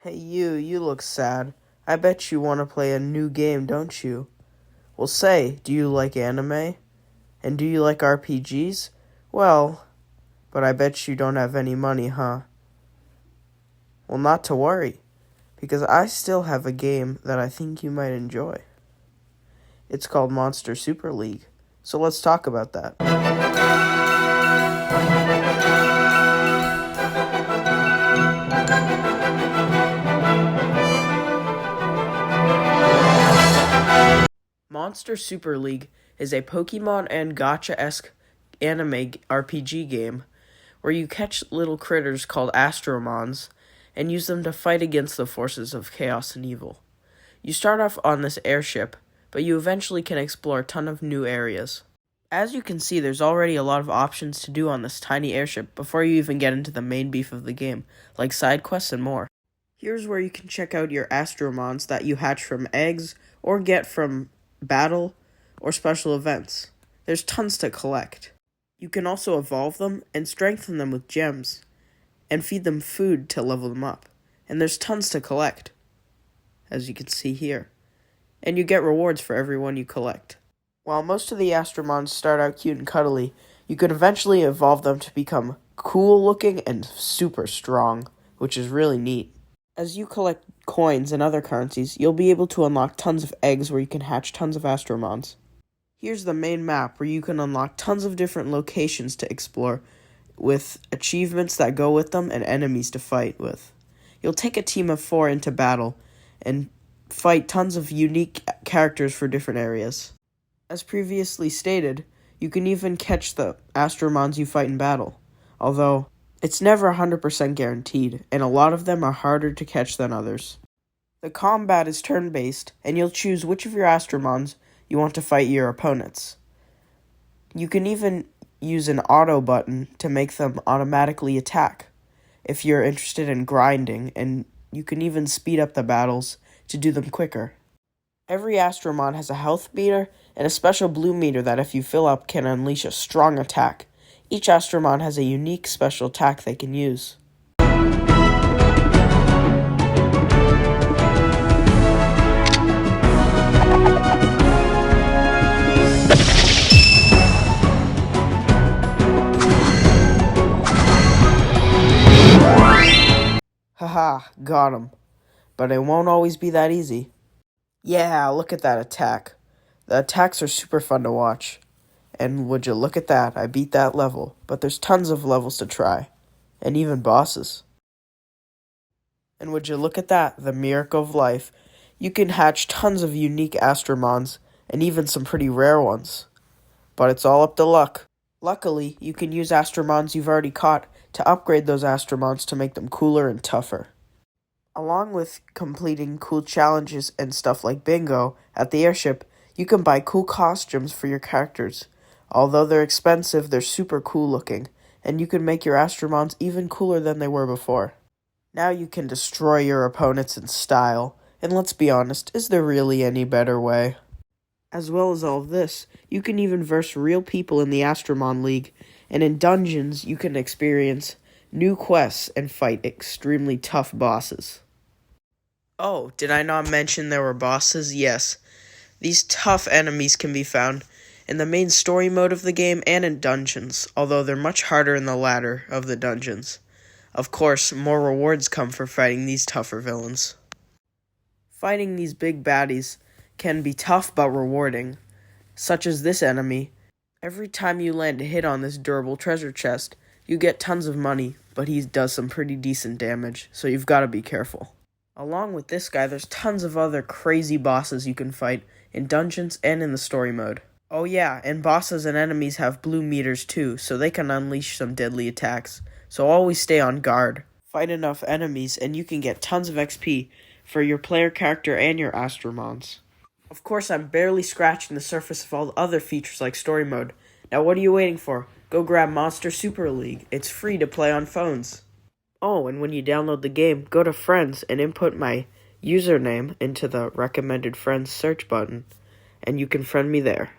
Hey you look sad. I bet you want to play a new game, don't you? Well, say, do you like anime? And do you like RPGs? Well, but I bet you don't have any money, huh? Well, not to worry, because I still have a game that I think you might enjoy. It's called Monster Super League, so let's talk about that. Monster Super League is a Pokemon and Gacha-esque anime RPG game where you catch little critters called Astromons and use them to fight against the forces of chaos and evil. You start off on this airship, but you eventually can explore a ton of new areas. As you can see, there's already a lot of options to do on this tiny airship before you even get into the main beef of the game, like side quests and more. Here's where you can check out your Astromons that you hatch from eggs or get from battle or special events. There's tons to collect. You can also evolve them and strengthen them with gems, and feed them food to level them up. And there's tons to collect, as you can see here. And you get rewards for every one you collect. While most of the Astromons start out cute and cuddly, you can eventually evolve them to become cool looking and super strong, which is really neat. As you collect coins and other currencies, you'll be able to unlock tons of eggs where you can hatch tons of Astromons. Here's the main map where you can unlock tons of different locations to explore, with achievements that go with them and enemies to fight with. You'll take a team of 4 into battle and fight tons of unique characters for different areas. As previously stated, you can even catch the Astromons you fight in battle, although it's never 100% guaranteed, and a lot of them are harder to catch than others. The combat is turn-based, and you'll choose which of your Astromons you want to fight your opponents. You can even use an auto button to make them automatically attack if you're interested in grinding, and you can even speed up the battles to do them quicker. Every Astromon has a health meter and a special blue meter that if you fill up can unleash a strong attack. Each Astromon has a unique special attack they can use. Haha, got him. But it won't always be that easy. Yeah, look at that attack. The attacks are super fun to watch. And would you look at that, I beat that level, but there's tons of levels to try, and even bosses. And would you look at that, the miracle of life, you can hatch tons of unique Astromons, and even some pretty rare ones. But it's all up to luck. Luckily, you can use Astromons you've already caught to upgrade those Astromons to make them cooler and tougher. Along with completing cool challenges and stuff like bingo at the airship, you can buy cool costumes for your characters. Although they're expensive, they're super cool looking, and you can make your Astromons even cooler than they were before. Now you can destroy your opponents in style, and let's be honest, is there really any better way? As well as all of this, you can even verse real people in the Astromon League, and in dungeons you can experience new quests and fight extremely tough bosses. Oh, did I not mention there were bosses? Yes. These tough enemies can be found in the main story mode of the game and in dungeons, although they're much harder in the latter of the dungeons. Of course, more rewards come for fighting these tougher villains. Fighting these big baddies can be tough but rewarding, such as this enemy. Every time you land a hit on this durable treasure chest, you get tons of money, but he does some pretty decent damage, so you've got to be careful. Along with this guy, there's tons of other crazy bosses you can fight in dungeons and in the story mode. Oh yeah, and bosses and enemies have blue meters too, so they can unleash some deadly attacks. So always stay on guard. Fight enough enemies and you can get tons of XP for your player character and your Astromons. Of course, I'm barely scratching the surface of all the other features like story mode. Now what are you waiting for? Go grab Monster Super League. It's free to play on phones. Oh, and when you download the game, go to Friends and input my username into the recommended friends search button, and you can friend me there.